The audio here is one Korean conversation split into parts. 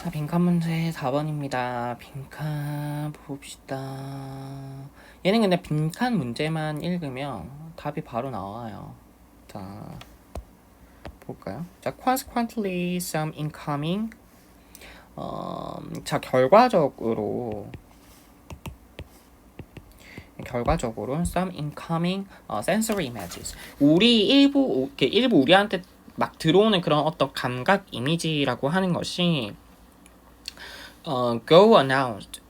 자, 빈칸 문제 4번입니다. 빈칸 봅시다. 얘는 근데 빈칸 문제만 읽으면 답이 바로 나와요. 자, 볼까요? 자, consequently some incoming 자, 결과적으로 some incoming sensory images. 우리 일부 우리한테 막 들어오는 그런 어떤 감각 이미지라고 하는 것이 go unannounced.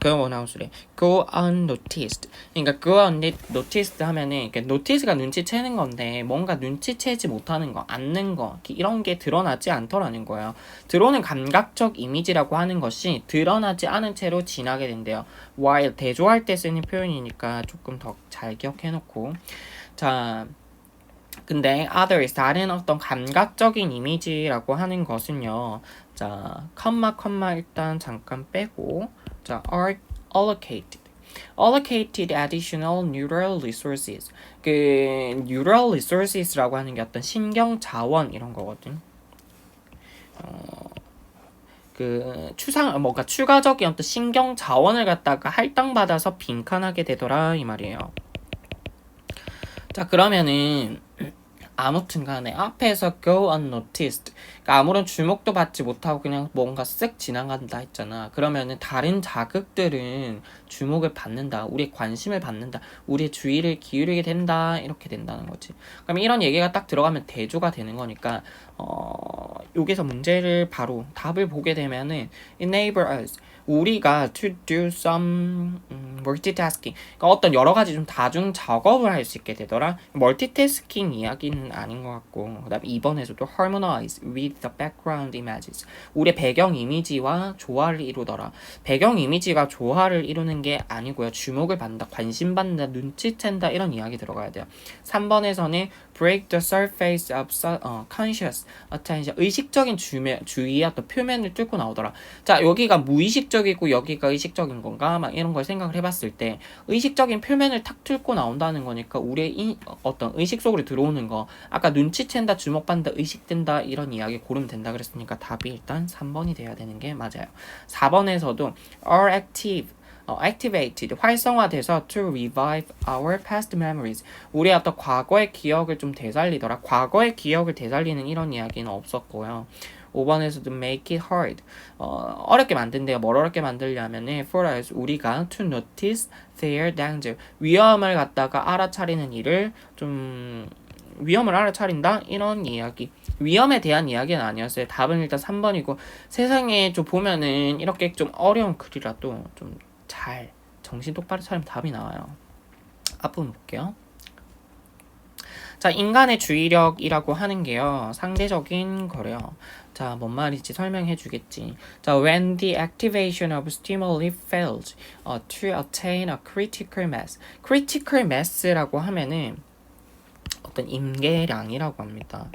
go unannounce래. go unnoticed. 그러니까 go unnoticed 하면은 notice가 눈치채는 건데 뭔가 눈치채지 못하는 거, 않는 거 이런 게 드러나지 않더라는 거예요. 들어오는 감각적 이미지라고 하는 것이 드러나지 않은 채로 지나게 된대요. while 대조할 때 쓰는 표현이니까 조금 더 잘 기억해놓고 자. 근데 others 다른 어떤 감각적인 이미지라고 하는 것은요. 자, 컴마 일단 잠깐 빼고 자, are allocated additional neural resources. 그 neural resources라고 하는 게 어떤 신경 자원 이런 거거든. 뭔가 추가적인 어떤 신경 자원을 갖다가 할당받아서 빈칸하게 되더라 이 말이에요. 자, 그러면은 아무튼 간에 앞에서 go unnoticed 그러니까 아무런 주목도 받지 못하고 그냥 뭔가 쓱 지나간다 했잖아. 그러면은 다른 자극들은 주목을 받는다. 우리의 관심을 받는다. 우리의 주의를 기울이게 된다. 이렇게 된다는 거지. 그럼 이런 얘기가 딱 들어가면 대조가 되는 거니까 여기서 문제를 바로 답을 보게 되면은 enable us 우리가 to do some multitasking 그러니까 어떤 여러 가지 좀 다중 작업을 할 수 있게 되더라. 멀티태스킹 이야기는 아닌 것 같고 그 다음에 2번에서도 harmonize with the background images 우리의 배경 이미지와 조화를 이루더라. 배경 이미지가 조화를 이루는 게 아니고요. 주목을 받는다, 관심 받는다, 눈치챈다 이런 이야기 들어가야 돼요. 3번에서는 break the surface of conscious attention 의식적인 주의와 또 표면을 뚫고 나오더라. 자, 여기가 무의식적이고 여기가 의식적인 건가? 막 이런 걸 생각을 해봤을 때 의식적인 표면을 탁 뚫고 나온다는 거니까 우리의 어떤 의식 속으로 들어오는 거 아까 눈치챈다, 주목받는다, 의식된다 이런 이야기 고르면 된다 그랬으니까 답이 일단 3번이 돼야 되는 게 맞아요. 4번에서도 are activated 활성화돼서 to revive our past memories 우리의 어떤 과거의 기억을 좀 되살리더라. 과거의 기억을 되살리는 이런 이야기는 없었고요. 5번에서도 make it hard 어렵게 만든대요. 뭘 어렵게 만들려면은 for us 우리가 to notice their danger 위험을 갖다가 알아차리는 일을 좀 위험을 알아차린다 이런 이야기. 위험에 대한 이야기는 아니었어요. 답은 일단 3번이고 세상에 좀 보면은 이렇게 좀 어려운 글이라도 좀 잘 정신 똑바로 차리면 답이 나와요. 앞부분 볼게요. 자, 인간의 주의력이라고 하는 게요. 상대적인 거래요. 자, 뭔 말인지 설명해 주겠지. 자, when the activation of stimuli fails to attain a critical mass. critical mass라고 하면은 어떤 임계량이라고 합니다.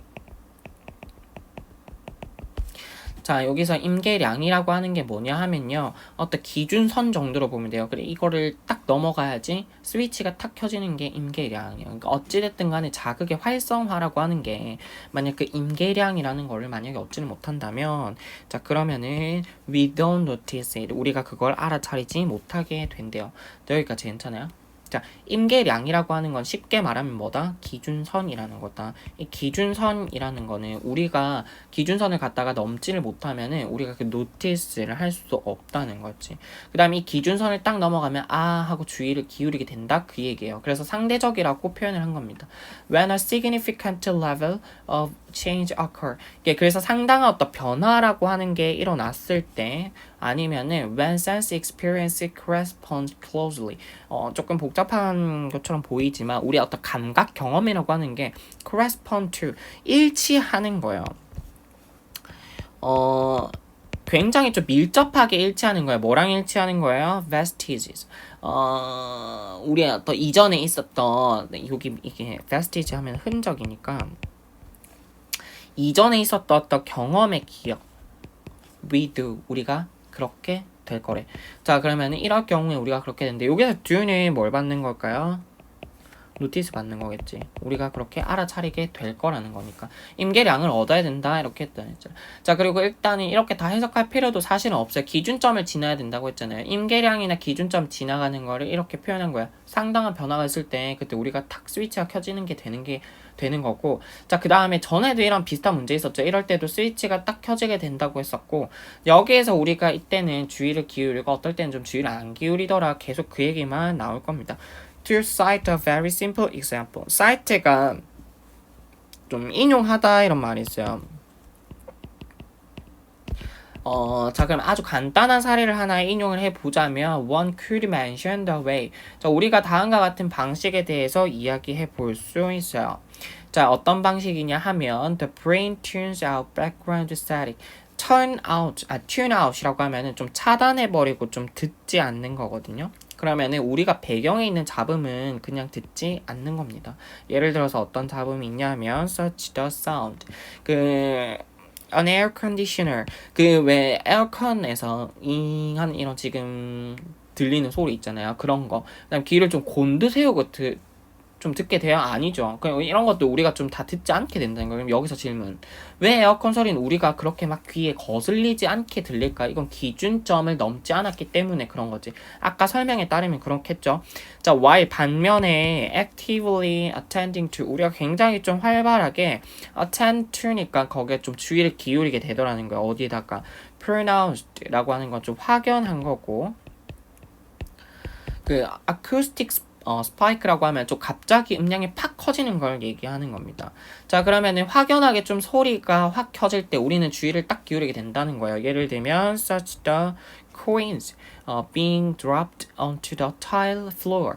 자, 여기서 임계량이라고 하는 게 뭐냐 하면요. 어떤 기준선 정도로 보면 돼요. 그래, 이거를 딱 넘어가야지 스위치가 탁 켜지는 게 임계량이에요. 그러니까 어찌됐든 간에 자극의 활성화라고 하는 게 만약 그 임계량이라는 거를 만약에 얻지를 못한다면 자, 그러면은 we don't notice it. 우리가 그걸 알아차리지 못하게 된대요. 여기까지 괜찮아요? 자, 임계량이라고 하는 건 쉽게 말하면 뭐다? 기준선이라는 거다. 이 기준선이라는 거는 우리가 기준선을 갖다가 넘지를 못하면은 우리가 그 노티스를 할 수 없다는 거지. 그 다음에 이 기준선을 딱 넘어가면 하고 주의를 기울이게 된다 그 얘기예요. 그래서 상대적이라고 표현을 한 겁니다. When a significant level of change occur. 그래서 상당한 어떤 변화라고 하는 게 일어났을 때 아니면은 when sense experience corresponds closely. 조금 복잡한 것처럼 보이지만 우리 어떤 감각 경험이라고 하는 게 correspond to 일치하는 거예요. 굉장히 좀 밀접하게 일치하는 거예요. 뭐랑 일치하는 거예요? vestiges. 우리 어떤 이전에 있었던 여기 이게 vestige 하면 흔적이니까 이전에 있었던 어떤 경험의 기억. we do 우리가 그렇게 될 거래. 자, 그러면 이럴 경우에 우리가 그렇게 되는데 여기서 do는 뭘 받는 걸까요? 노티스 받는 거겠지. 우리가 그렇게 알아차리게 될 거라는 거니까. 임계량을 얻어야 된다 이렇게 했잖아요. 자, 그리고 일단은 이렇게 다 해석할 필요도 사실은 없어요. 기준점을 지나야 된다고 했잖아요. 임계량이나 기준점 지나가는 거를 이렇게 표현한 거야. 상당한 변화가 있을 때 그때 우리가 탁 스위치가 켜지는 게 되는 거고. 자, 그 다음에 전에도 이런 비슷한 문제 있었죠. 이럴 때도 스위치가 딱 켜지게 된다고 했었고, 여기에서 우리가 이때는 주의를 기울이고 어떨 때는 좀 주의를 안 기울이더라. 계속 그 얘기만 나올 겁니다. To cite a very simple example. cite가 좀 인용하다 이런 말이 있어요. 자, 그럼 아주 간단한 사례를 하나 인용을 해보자면 one could mention the way. 자, 우리가 다음과 같은 방식에 대해서 이야기해 볼 수 있어요. 자, 어떤 방식이냐 하면 the brain tunes out background static. tune out이라고 하면은 좀 차단해버리고 좀 듣지 않는 거거든요. 그러면은 우리가 배경에 있는 잡음은 그냥 듣지 않는 겁니다. 예를 들어서 어떤 잡음이 있냐면 such the sound. an air conditioner. 왜 에어컨에서 잉한 이런 지금 들리는 소리 있잖아요. 그런 거. 그다음 귀를 좀 곤두세우고 좀 듣게 돼요? 아니죠. 그럼 이런 것도 우리가 좀 다 듣지 않게 된다는 거예요. 그럼 여기서 질문. 왜 에어컨 소리는 우리가 그렇게 막 귀에 거슬리지 않게 들릴까? 이건 기준점을 넘지 않았기 때문에 그런 거지. 아까 설명에 따르면 그렇겠죠. 자, while 반면에 actively attending to. 우리가 굉장히 좀 활발하게 attend to니까 거기에 좀 주의를 기울이게 되더라는 거예요. 어디에다가 pronounced라고 하는 건 좀 확연한 거고. acoustic 스파이크라고 하면 좀 갑자기 음량이 팍 커지는 걸 얘기하는 겁니다. 자, 그러면은 확연하게 좀 소리가 확 켜질 때 우리는 주의를 딱 기울이게 된다는 거예요. 예를 들면 such the coins being dropped onto the tile floor.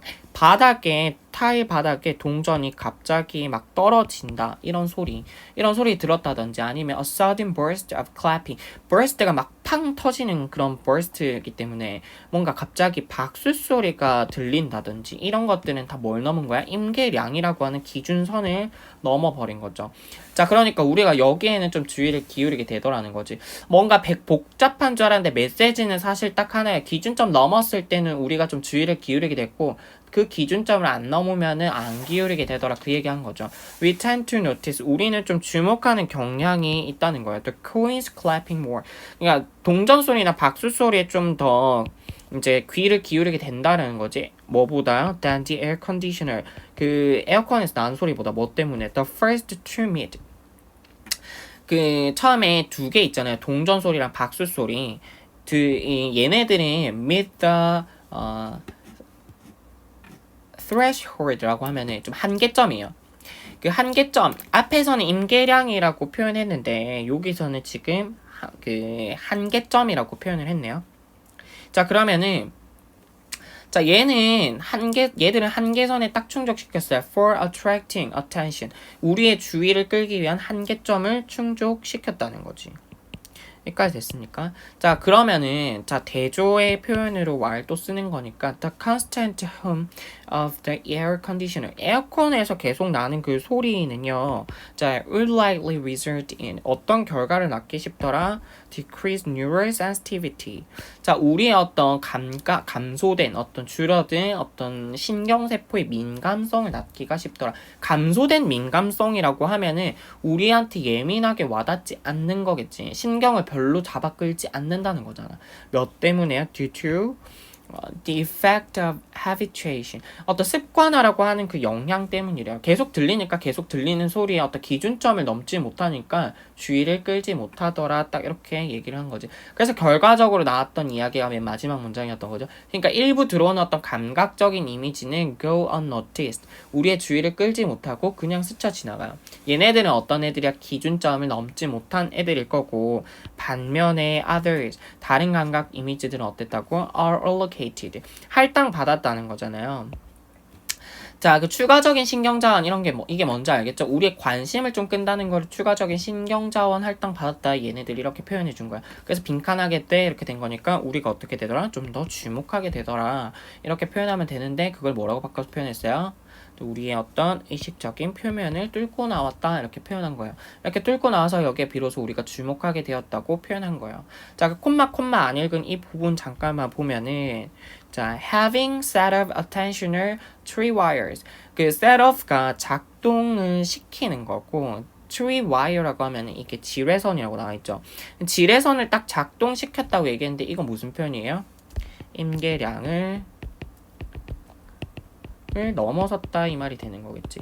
타일 바닥에 동전이 갑자기 막 떨어진다. 이런 소리 들었다든지 아니면 a sudden burst of clapping. burst가 막 팡 터지는 그런 burst이기 때문에 뭔가 갑자기 박수 소리가 들린다든지 이런 것들은 다 뭘 넘은 거야? 임계량이라고 하는 기준선을 넘어버린 거죠. 자, 그러니까 우리가 여기에는 좀 주의를 기울이게 되더라는 거지. 뭔가 복잡한 줄 알았는데 메시지는 사실 딱 하나의 기준점 넘었을 때는 우리가 좀 주의를 기울이게 됐고, 그 기준점을 안 넘으면은 안 기울이게 되더라. 그 얘기한 거죠. We tend to notice. 우리는 좀 주목하는 경향이 있다는 거예요. The coins clapping more. 그러니까 동전 소리나 박수 소리에 좀 더 이제 귀를 기울이게 된다는 거지. 뭐보다? Than the air conditioner. 그 에어컨에서 나는 소리보다 뭐 때문에? The first to meet. 처음에 두 개 있잖아요. 동전 소리랑 박수 소리. 얘네들이 meet the threshold라고 하면은 좀 한계점이에요. 그 한계점 앞에서는 임계량이라고 표현했는데 여기서는 지금 한계점이라고 표현을 했네요. 자, 그러면은 얘들은 한계선에 딱 충족시켰어요. For attracting attention. 우리의 주의를 끌기 위한 한계점을 충족시켰다는 거지. 여기까지 됐습니까? 자, 그러면은 대조의 표현으로 while 또 쓰는 거니까 the constant hum of the air conditioner. 에어컨에서 계속 나는 그 소리는요. 자, would likely result in 어떤 결과를 낳기 쉽더라? decreased neural sensitivity. 자, 우리의 어떤 감소된 줄어든 어떤 신경세포의 민감성을 낳기가 쉽더라. 감소된 민감성이라고 하면은 우리한테 예민하게 와닿지 않는 거겠지. 신경을 별로 잡아 끌지 않는다는 거잖아. 몇 때문에요? Due to the effect of habituation. 어떤 습관화라고 하는 그 영향 때문이래요. 계속 들리니까 계속 들리는 소리에 어떤 기준점을 넘지 못하니까 주의를 끌지 못하더라. 딱 이렇게 얘기를 한 거지. 그래서 결과적으로 나왔던 이야기가 맨 마지막 문장이었던 거죠. 그러니까 일부 들어오는 어떤 감각적인 이미지는 go unnoticed. 우리의 주의를 끌지 못하고 그냥 스쳐 지나가요. 얘네들은 어떤 애들이야? 기준점을 넘지 못한 애들일 거고, 반면에 others, 다른 감각 이미지들은 어땠다고? are allocated. 할당받았다는 거잖아요. 자, 추가적인 신경자원 이런 게 이게 뭔지 알겠죠? 우리의 관심을 좀 끈다는 걸 추가적인 신경자원 할당받았다. 얘네들 이렇게 표현해 준 거야. 그래서 빈칸하게 때 이렇게 된 거니까 우리가 어떻게 되더라? 좀 더 주목하게 되더라. 이렇게 표현하면 되는데 그걸 뭐라고 바꿔서 표현했어요? 우리의 어떤 의식적인 표면을 뚫고 나왔다 이렇게 표현한 거예요. 이렇게 뚫고 나와서 여기에 비로소 우리가 주목하게 되었다고 표현한 거예요. 자, 콤마 안 읽은 이 부분 잠깐만 보면은 자, having set of attentional tree wires. 그 set of가 작동을 시키는 거고 tree wire라고 하면 이게 지뢰선이라고 나와 있죠. 지뢰선을 딱 작동시켰다고 얘기했는데 이건 무슨 표현이에요? 임계량을 넘어섰다 이 말이 되는 거겠지.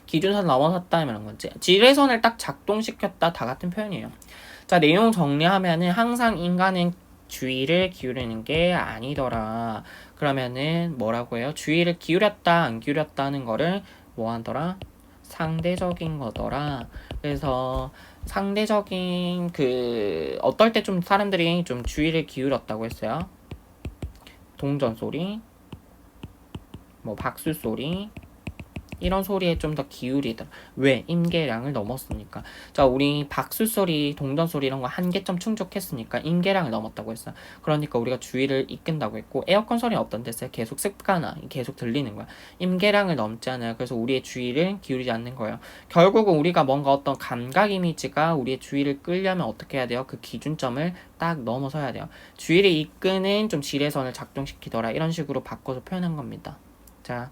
기준선 넘어섰다 이런 거지. 지뢰선을 딱 작동시켰다 다 같은 표현이에요. 자, 내용 정리하면은 항상 인간은 주의를 기울이는 게 아니더라. 그러면은 뭐라고 해요? 주의를 기울였다 안 기울였다는 거를 뭐 하더라? 상대적인 거더라. 그래서 상대적인 그 어떨 때 좀 사람들이 좀 주의를 기울였다고 했어요. 동전 소리, 뭐 박수 소리 이런 소리에 좀 더 기울이더라. 왜? 임계량을 넘었으니까. 자, 우리 박수 소리, 동전 소리 이런 거 한계점 충족했으니까 임계량을 넘었다고 했어. 그러니까 우리가 주의를 이끈다고 했고 에어컨 소리는 어떤 데서 계속 습관화, 계속 들리는 거야. 임계량을 넘지 않아요. 그래서 우리의 주의를 기울이지 않는 거예요. 결국은 우리가 뭔가 어떤 감각 이미지가 우리의 주의를 끌려면 어떻게 해야 돼요? 그 기준점을 딱 넘어서야 돼요. 주의를 이끄는 좀 지뢰선을 작동시키더라. 이런 식으로 바꿔서 표현한 겁니다. 자,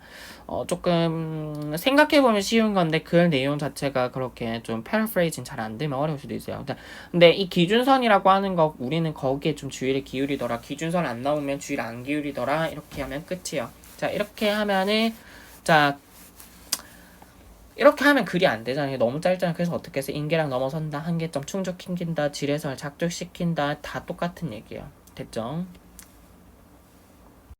조금 생각해보면 쉬운 건데 그 내용 자체가 그렇게 좀 패러프레이징 잘 안 되면 어려울 수도 있어요. 근데 이 기준선이라고 하는 거 우리는 거기에 좀 주의를 기울이더라. 기준선 안 나오면 주의를 안 기울이더라. 이렇게 하면 끝이에요. 자, 이렇게 하면은 자 이렇게 하면 글이 안 되잖아요. 너무 짧잖아요. 그래서 어떻게 해서 임계량 넘어선다, 한계점 충족시킨다, 지뢰선을 작동시킨다 다 똑같은 얘기예요. 됐죠?